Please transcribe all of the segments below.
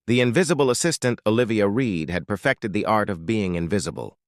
The invisible assistant, Olivia Reed, had perfected the art of being invisible.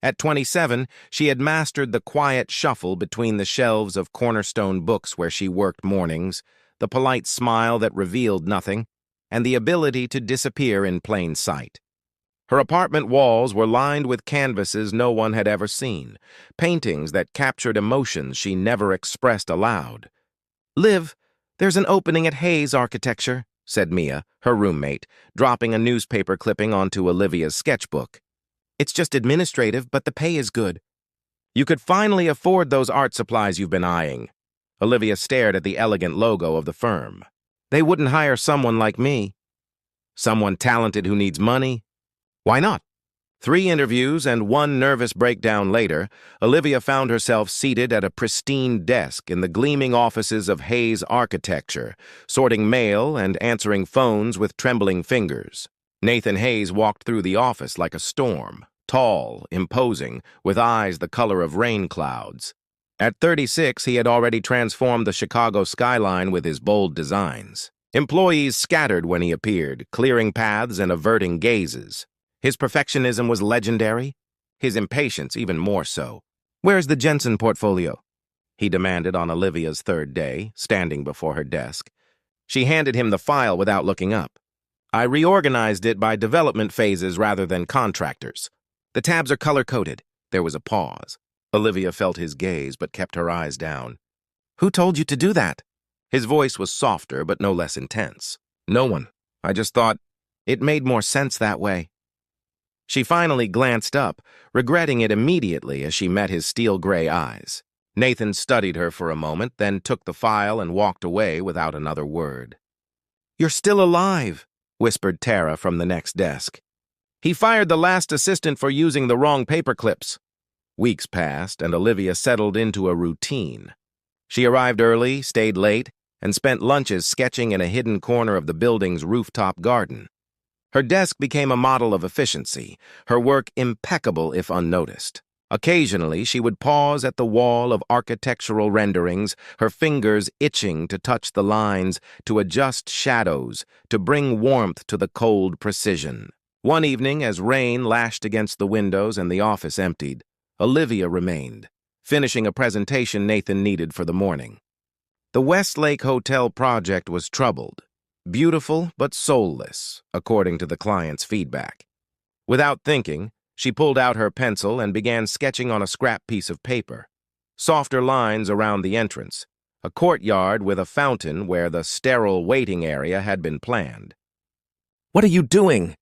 At 27, she had mastered the quiet shuffle between the shelves of cornerstone books where she worked mornings, the polite smile that revealed nothing, and the ability to disappear in plain sight. Her apartment walls were lined with canvases no one had ever seen, paintings that captured emotions she never expressed aloud. "Liv, there's an opening at Hayes Architecture," said Mia, her roommate, dropping a newspaper clipping onto Olivia's sketchbook. "It's just administrative, but the pay is good." "You could finally afford those art supplies you've been eyeing." Olivia stared at the elegant logo of the firm. "They wouldn't hire someone like me." "Someone talented who needs money? Why not?" 3 interviews and 1 nervous breakdown later, Olivia found herself seated at a pristine desk in the gleaming offices of Hayes Architecture, sorting mail and answering phones with trembling fingers. Nathan Hayes walked through the office like a storm, tall, imposing, with eyes the color of rain clouds. At 36, he had already transformed the Chicago skyline with his bold designs. Employees scattered when he appeared, clearing paths and averting gazes. His perfectionism was legendary, his impatience even more so. "Where's the Jensen portfolio?" he demanded on Olivia's 3rd day, standing before her desk. She handed him the file without looking up. "I reorganized it by development phases rather than contractors. The tabs are color-coded." There was a pause. Olivia felt his gaze but kept her eyes down. "Who told you to do that?" His voice was softer but no less intense. "No one. I just thought it made more sense that way." She finally glanced up, regretting it immediately as she met his steel-gray eyes. Nathan studied her for a moment, then took the file and walked away without another word. "You're still alive," whispered Tara from the next desk. "He fired the last assistant for using the wrong paper clips." Weeks passed, and Olivia settled into a routine. She arrived early, stayed late, and spent lunches sketching in a hidden corner of the building's rooftop garden. Her desk became a model of efficiency, her work impeccable if unnoticed. Occasionally, she would pause at the wall of architectural renderings, her fingers itching to touch the lines, to adjust shadows, to bring warmth to the cold precision. One evening, as rain lashed against the windows and the office emptied, Olivia remained, finishing a presentation Nathan needed for the morning. The Westlake Hotel project was troubled. Beautiful but soulless, according to the client's feedback. Without thinking, she pulled out her pencil and began sketching on a scrap piece of paper. Softer lines around the entrance, a courtyard with a fountain where the sterile waiting area had been planned. "What are you doing?"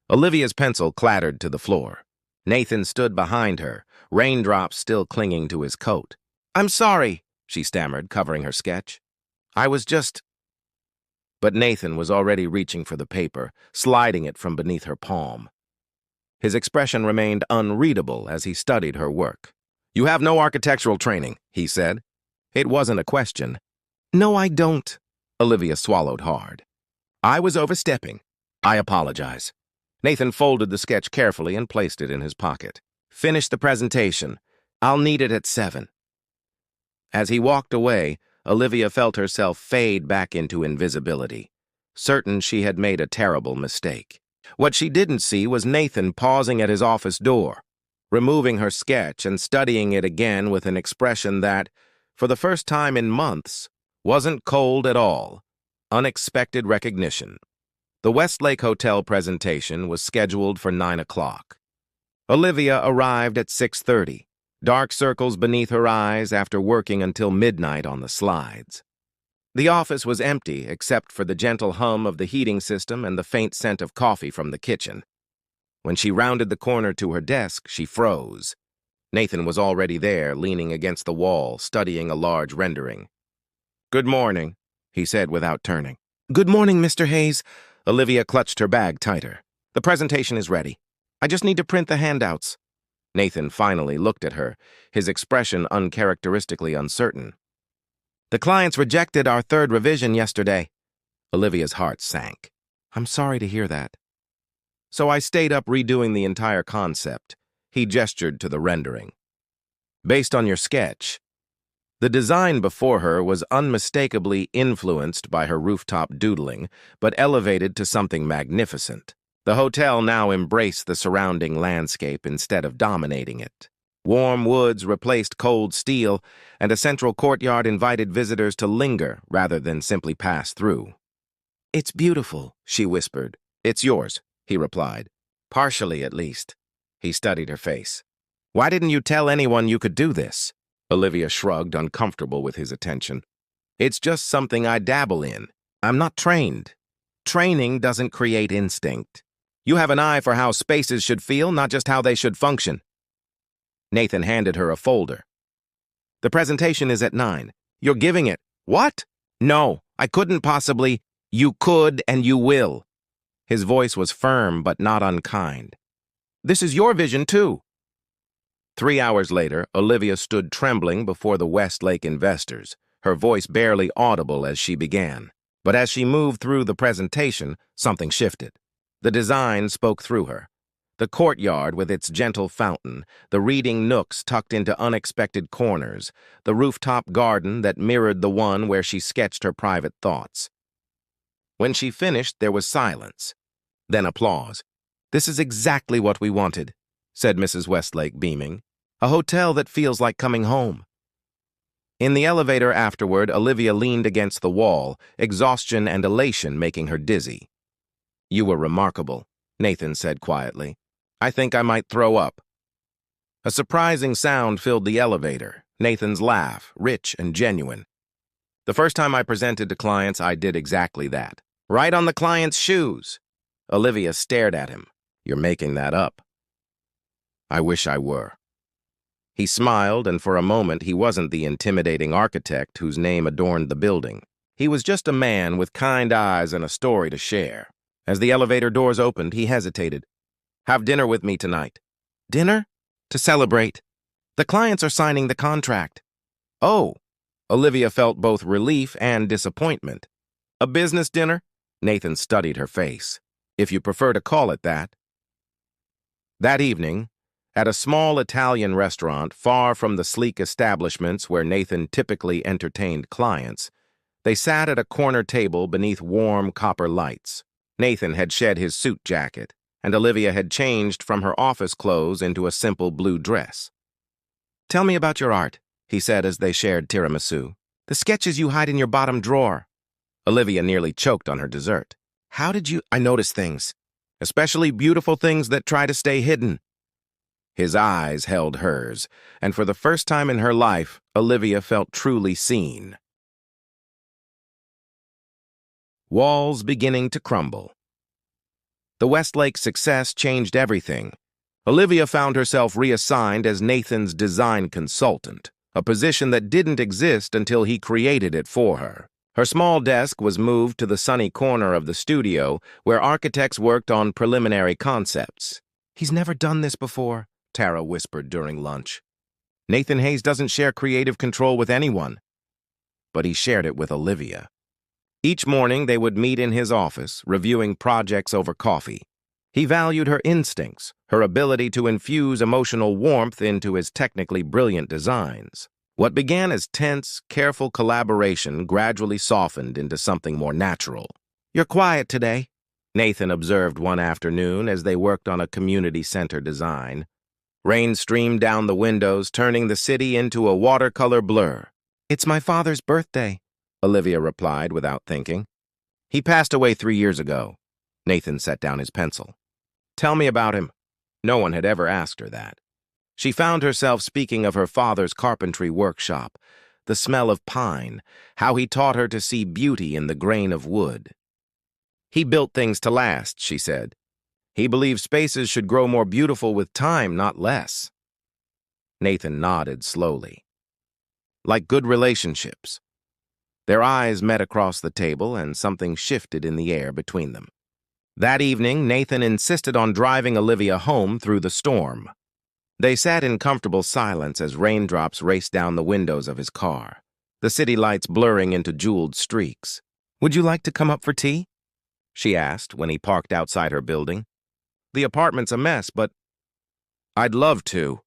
Olivia's pencil clattered to the floor. Nathan stood behind her, raindrops still clinging to his coat. "I'm sorry," she stammered, covering her sketch. "I was just—" But Nathan was already reaching for the paper, sliding it from beneath her palm. His expression remained unreadable as he studied her work. "You have no architectural training," he said. It wasn't a question. "No, I don't." Olivia swallowed hard. "I was overstepping. I apologize." Nathan folded the sketch carefully and placed it in his pocket. "Finish the presentation. I'll need it at 7. As he walked away, Olivia felt herself fade back into invisibility, certain she had made a terrible mistake. What she didn't see was Nathan pausing at his office door, removing her sketch and studying it again with an expression that, for the first time in months, wasn't cold at all. Unexpected recognition. The Westlake Hotel presentation was scheduled for 9 o'clock. Olivia arrived at 6:30. Dark circles beneath her eyes after working until midnight on the slides. The office was empty except for the gentle hum of the heating system and the faint scent of coffee from the kitchen. When she rounded the corner to her desk, she froze. Nathan was already there, leaning against the wall, studying a large rendering. "Good morning," he said without turning. "Good morning, Mr. Hayes." Olivia clutched her bag tighter. "The presentation is ready. I just need to print the handouts." Nathan finally looked at her, his expression uncharacteristically uncertain. "The clients rejected our 3rd revision yesterday." Olivia's heart sank. "I'm sorry to hear that." "So I stayed up redoing the entire concept." He gestured to the rendering. "Based on your sketch." The design before her was unmistakably influenced by her rooftop doodling, but elevated to something magnificent. The hotel now embraced the surrounding landscape instead of dominating it. Warm woods replaced cold steel, and a central courtyard invited visitors to linger rather than simply pass through. "It's beautiful," she whispered. "It's yours," he replied. "Partially, at least." He studied her face. "Why didn't you tell anyone you could do this?" Olivia shrugged, uncomfortable with his attention. "It's just something I dabble in. I'm not trained. Training doesn't create instinct. You have an eye for how spaces should feel, not just how they should function." Nathan handed her a folder. "The presentation is at 9. You're giving it." "What?" "No, I couldn't possibly." "You could and you will." His voice was firm but not unkind. "This is your vision, too." 3 hours later, Olivia stood trembling before the Westlake investors, her voice barely audible as she began. But as she moved through the presentation, something shifted. The design spoke through her. The courtyard with its gentle fountain, the reading nooks tucked into unexpected corners, the rooftop garden that mirrored the one where she sketched her private thoughts. When she finished, there was silence. Then applause. "This is exactly what we wanted," said Mrs. Westlake, beaming. "A hotel that feels like coming home." In the elevator afterward, Olivia leaned against the wall, exhaustion and elation making her dizzy. "You were remarkable," Nathan said quietly. "I think I might throw up." A surprising sound filled the elevator, Nathan's laugh, rich and genuine. "The first time I presented to clients, I did exactly that. Right on the client's shoes." Olivia stared at him. "You're making that up." "I wish I were." He smiled, and for a moment he wasn't the intimidating architect whose name adorned the building. He was just a man with kind eyes and a story to share. As the elevator doors opened, he hesitated. "Have dinner with me tonight." "Dinner?" "To celebrate. The clients are signing the contract." "Oh." Olivia felt both relief and disappointment. "A business dinner?" Nathan studied her face. "If you prefer to call it that." That evening, at a small Italian restaurant far from the sleek establishments where Nathan typically entertained clients, they sat at a corner table beneath warm copper lights. Nathan had shed his suit jacket, and Olivia had changed from her office clothes into a simple blue dress. "Tell me about your art," he said as they shared tiramisu. "The sketches you hide in your bottom drawer." Olivia nearly choked on her dessert. "How did you—" "I notice things, especially beautiful things that try to stay hidden." His eyes held hers, and for the first time in her life, Olivia felt truly seen. Walls beginning to crumble. The Westlake success changed everything. Olivia found herself reassigned as Nathan's design consultant, a position that didn't exist until he created it for her. Her small desk was moved to the sunny corner of the studio, where architects worked on preliminary concepts. "He's never done this before," Tara whispered during lunch. "Nathan Hayes doesn't share creative control with anyone." But he shared it with Olivia. Each morning they would meet in his office, reviewing projects over coffee. He valued her instincts, her ability to infuse emotional warmth into his technically brilliant designs. What began as tense, careful collaboration gradually softened into something more natural. "You're quiet today," Nathan observed one afternoon as they worked on a community center design. Rain streamed down the windows, turning the city into a watercolor blur. "It's my father's birthday," Olivia replied without thinking. "He passed away 3 years ago." Nathan set down his pencil. "Tell me about him." No one had ever asked her that. She found herself speaking of her father's carpentry workshop, the smell of pine, how he taught her to see beauty in the grain of wood. "He built things to last," she said. "He believed spaces should grow more beautiful with time, not less." Nathan nodded slowly. "Like good relationships." Their eyes met across the table, and something shifted in the air between them. That evening, Nathan insisted on driving Olivia home through the storm. They sat in comfortable silence as raindrops raced down the windows of his car, the city lights blurring into jeweled streaks. "Would you like to come up for tea?" she asked when he parked outside her building. "The apartment's a mess, but—" "I'd love to."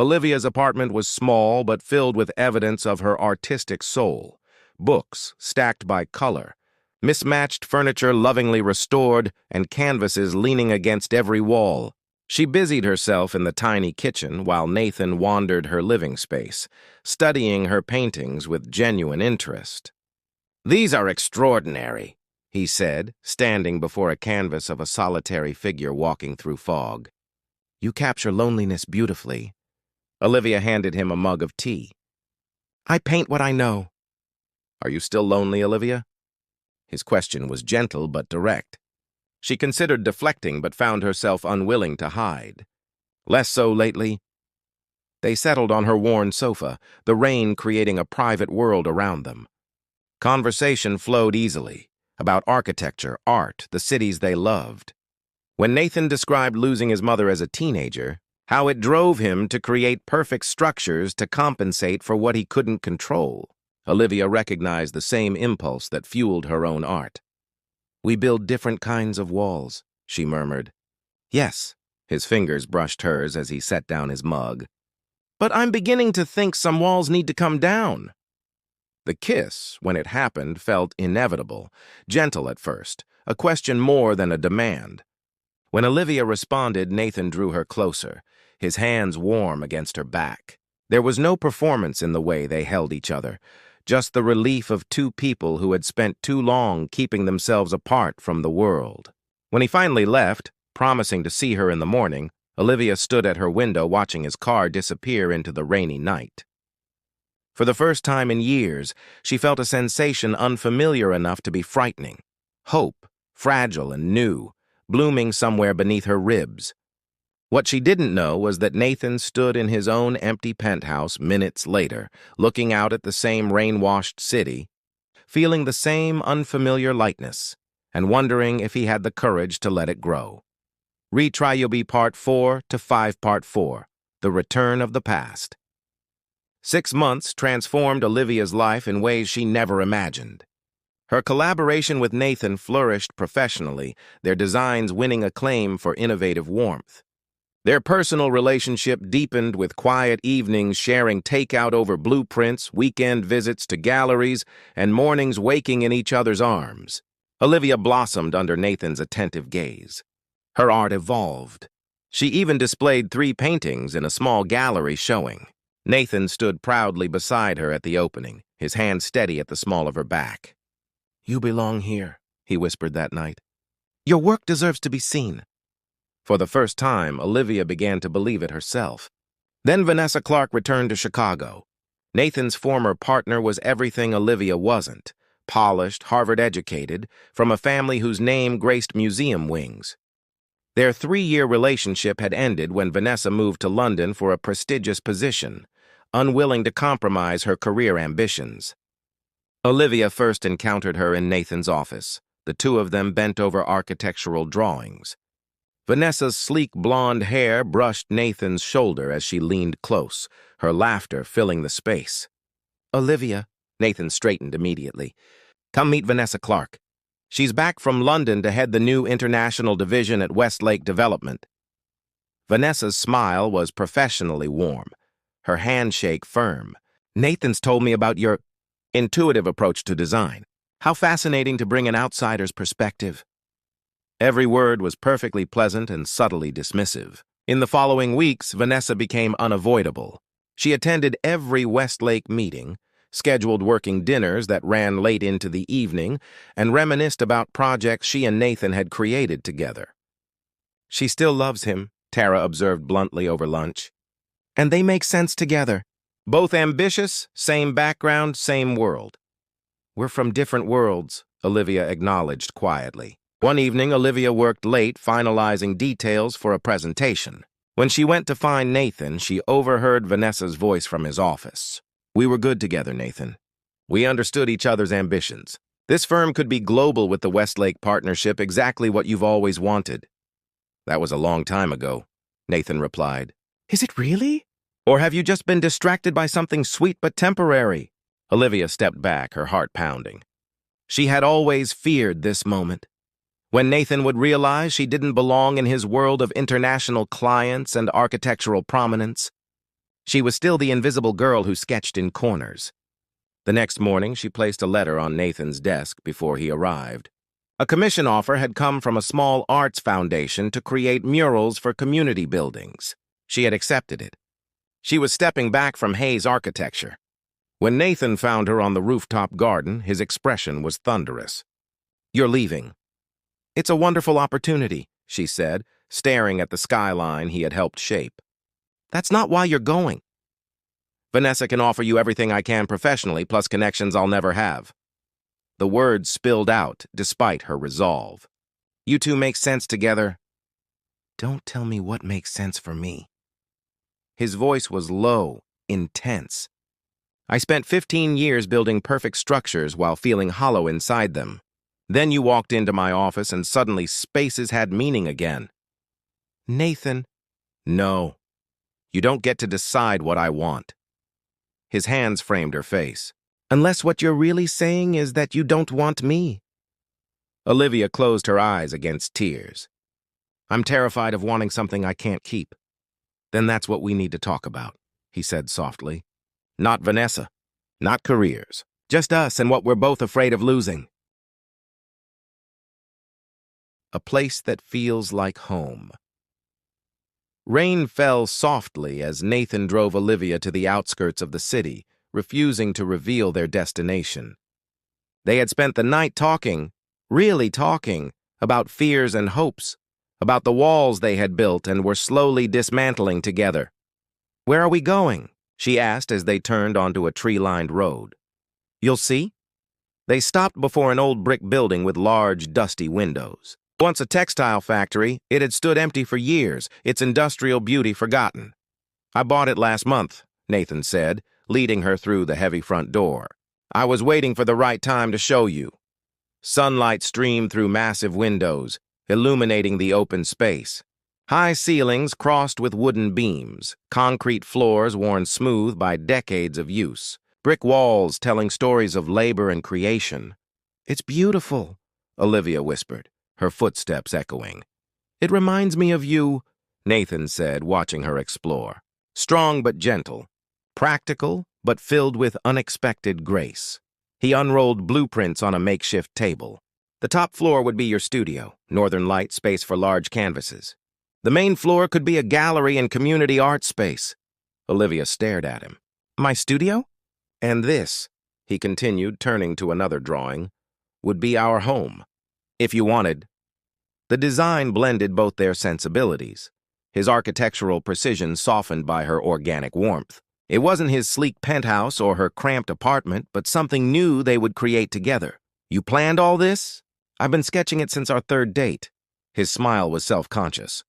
Olivia's apartment was small but filled with evidence of her artistic soul. Books stacked by color, mismatched furniture lovingly restored, and canvases leaning against every wall. She busied herself in the tiny kitchen while Nathan wandered her living space, studying her paintings with genuine interest. "These are extraordinary," he said, standing before a canvas of a solitary figure walking through fog. "You capture loneliness beautifully." Olivia handed him a mug of tea. "I paint what I know." "Are you still lonely, Olivia?" His question was gentle but direct. She considered deflecting but found herself unwilling to hide. "Less so lately." They settled on her worn sofa, the rain creating a private world around them. Conversation flowed easily, about architecture, art, the cities they loved. When Nathan described losing his mother as a teenager, how it drove him to create perfect structures to compensate for what he couldn't control, Olivia recognized the same impulse that fueled her own art. "We build different kinds of walls," she murmured. "Yes." His fingers brushed hers as he set down his mug. "But I'm beginning to think some walls need to come down." The kiss, when it happened, felt inevitable, gentle at first, a question more than a demand. When Olivia responded, Nathan drew her closer, his hands warm against her back. There was no performance in the way they held each other, just the relief of two people who had spent too long keeping themselves apart from the world. When he finally left, promising to see her in the morning, Olivia stood at her window watching his car disappear into the rainy night. For the first time in years, she felt a sensation unfamiliar enough to be frightening. Hope, fragile and new, blooming somewhere beneath her ribs. What she didn't know was that Nathan stood in his own empty penthouse minutes later, looking out at the same rain-washed city, feeling the same unfamiliar lightness, and wondering if he had the courage to let it grow. Retry Part 4 to 5 Part 4, The Return of the Past. 6 months transformed Olivia's life in ways she never imagined. Her collaboration with Nathan flourished professionally, their designs winning acclaim for innovative warmth. Their personal relationship deepened with quiet evenings sharing takeout over blueprints, weekend visits to galleries, and mornings waking in each other's arms. Olivia blossomed under Nathan's attentive gaze. Her art evolved. She even displayed 3 paintings in a small gallery showing. Nathan stood proudly beside her at the opening, his hand steady at the small of her back. "You belong here," he whispered that night. "Your work deserves to be seen." For the first time, Olivia began to believe it herself. Then Vanessa Clark returned to Chicago. Nathan's former partner was everything Olivia wasn't: polished, Harvard-educated, from a family whose name graced museum wings. Their 3-year relationship had ended when Vanessa moved to London for a prestigious position, unwilling to compromise her career ambitions. Olivia first encountered her in Nathan's office. The two of them bent over architectural drawings. Vanessa's sleek blonde hair brushed Nathan's shoulder as she leaned close, her laughter filling the space. "Olivia," Nathan straightened immediately. "Come meet Vanessa Clark. She's back from London to head the new international division at Westlake Development." Vanessa's smile was professionally warm, her handshake firm. "Nathan's told me about your intuitive approach to design. How fascinating to bring an outsider's perspective." Every word was perfectly pleasant and subtly dismissive. In the following weeks, Vanessa became unavoidable. She attended every Westlake meeting, scheduled working dinners that ran late into the evening, and reminisced about projects she and Nathan had created together. "She still loves him," Tara observed bluntly over lunch. "And they make sense together. Both ambitious, same background, same world." "We're from different worlds," Olivia acknowledged quietly. One evening, Olivia worked late finalizing details for a presentation. When she went to find Nathan, she overheard Vanessa's voice from his office. "We were good together, Nathan. We understood each other's ambitions. This firm could be global with the Westlake partnership, exactly what you've always wanted." "That was a long time ago," Nathan replied. "Is it really? Or have you just been distracted by something sweet but temporary?" Olivia stepped back, her heart pounding. She had always feared this moment. When Nathan would realize she didn't belong in his world of international clients and architectural prominence. She was still the invisible girl who sketched in corners. The next morning, she placed a letter on Nathan's desk before he arrived. A commission offer had come from a small arts foundation to create murals for community buildings. She had accepted it. She was stepping back from Hayes architecture. When Nathan found her on the rooftop garden, his expression was thunderous. "You're leaving." "It's a wonderful opportunity," she said, staring at the skyline he had helped shape. "That's not why you're going." "Vanessa can offer you everything I can professionally, plus connections I'll never have." The words spilled out, despite her resolve. "You two make sense together." "Don't tell me what makes sense for me." His voice was low, intense. "I spent 15 years building perfect structures while feeling hollow inside them. Then you walked into my office and suddenly spaces had meaning again." "Nathan." "No. You don't get to decide what I want." His hands framed her face. "Unless what you're really saying is that you don't want me." Olivia closed her eyes against tears. "I'm terrified of wanting something I can't keep." "Then that's what we need to talk about," he said softly. "Not Vanessa, not careers, just us and what we're both afraid of losing." A place that feels like home. Rain fell softly as Nathan drove Olivia to the outskirts of the city, refusing to reveal their destination. They had spent the night talking, really talking, about fears and hopes, about the walls they had built and were slowly dismantling together. "Where are we going?" she asked as they turned onto a tree-lined road. "You'll see." They stopped before an old brick building with large, dusty windows. Once a textile factory, it had stood empty for years, its industrial beauty forgotten. "I bought it last month," Nathan said, leading her through the heavy front door. "I was waiting for the right time to show you." Sunlight streamed through massive windows, illuminating the open space. High ceilings crossed with wooden beams, concrete floors worn smooth by decades of use, brick walls telling stories of labor and creation. "It's beautiful," Olivia whispered, her footsteps echoing. "It reminds me of you," Nathan said, watching her explore. Strong but gentle, practical but filled with unexpected grace. He unrolled blueprints on a makeshift table. "The top floor would be your studio, northern light, space for large canvases. The main floor could be a gallery and community art space." Olivia stared at him. "My studio? And this," he continued, turning to another drawing, "would be our home, if you wanted." The design blended both their sensibilities, his architectural precision softened by her organic warmth. It wasn't his sleek penthouse or her cramped apartment, but something new they would create together. "You planned all this?" "I've been sketching it since our third date." His smile was self-conscious.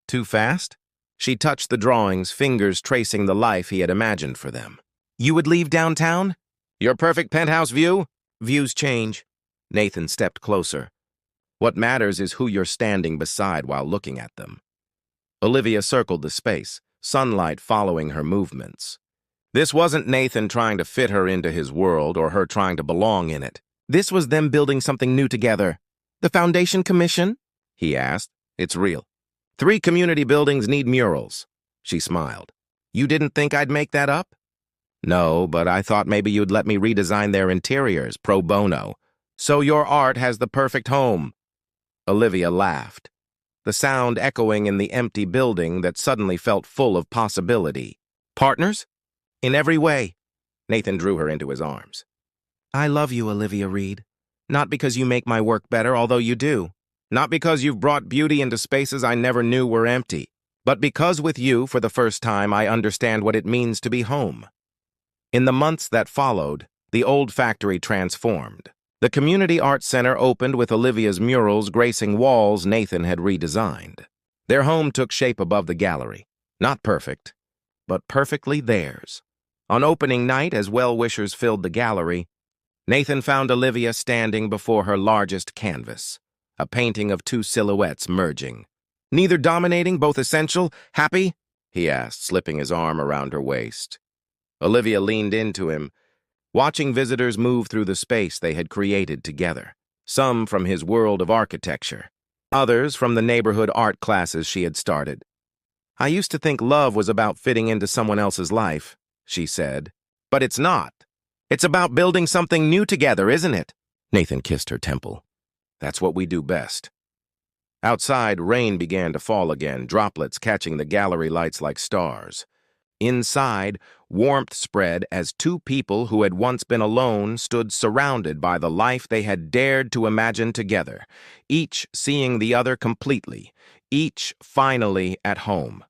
"Too fast?" She touched the drawings, fingers tracing the life he had imagined for them. "You would leave downtown?" "Your perfect penthouse view?" "Views change." Nathan stepped closer. "What matters is who you're standing beside while looking at them." Olivia circled the space, sunlight following her movements. This wasn't Nathan trying to fit her into his world or her trying to belong in it. This was them building something new together. "The Foundation Commission?" he asked. "It's real. 3 community buildings need murals." She smiled. "You didn't think I'd make that up?" "No, but I thought maybe you'd let me redesign their interiors, pro bono. So your art has the perfect home." Olivia laughed, the sound echoing in the empty building that suddenly felt full of possibility. "Partners?" "In every way." Nathan drew her into his arms. "I love you, Olivia Reed. Not because you make my work better, although you do. Not because you've brought beauty into spaces I never knew were empty. But because with you, for the first time, I understand what it means to be home." In the months that followed, the old factory transformed. The Community Arts Center opened with Olivia's murals gracing walls Nathan had redesigned. Their home took shape above the gallery. Not perfect, but perfectly theirs. On opening night, as well-wishers filled the gallery, Nathan found Olivia standing before her largest canvas, a painting of 2 silhouettes merging. "Neither dominating, both essential, happy?" he asked, slipping his arm around her waist. Olivia leaned into him, watching visitors move through the space they had created together, some from his world of architecture, others from the neighborhood art classes she had started. I used to think love was about fitting into someone else's life, she said. But it's not. It's about building something new together, isn't it? Nathan kissed her temple. That's what we do best. Outside, rain began to fall again, droplets catching the gallery lights like stars. Inside, warmth spread as two people who had once been alone stood surrounded by the life they had dared to imagine together, each seeing the other completely, each finally at home.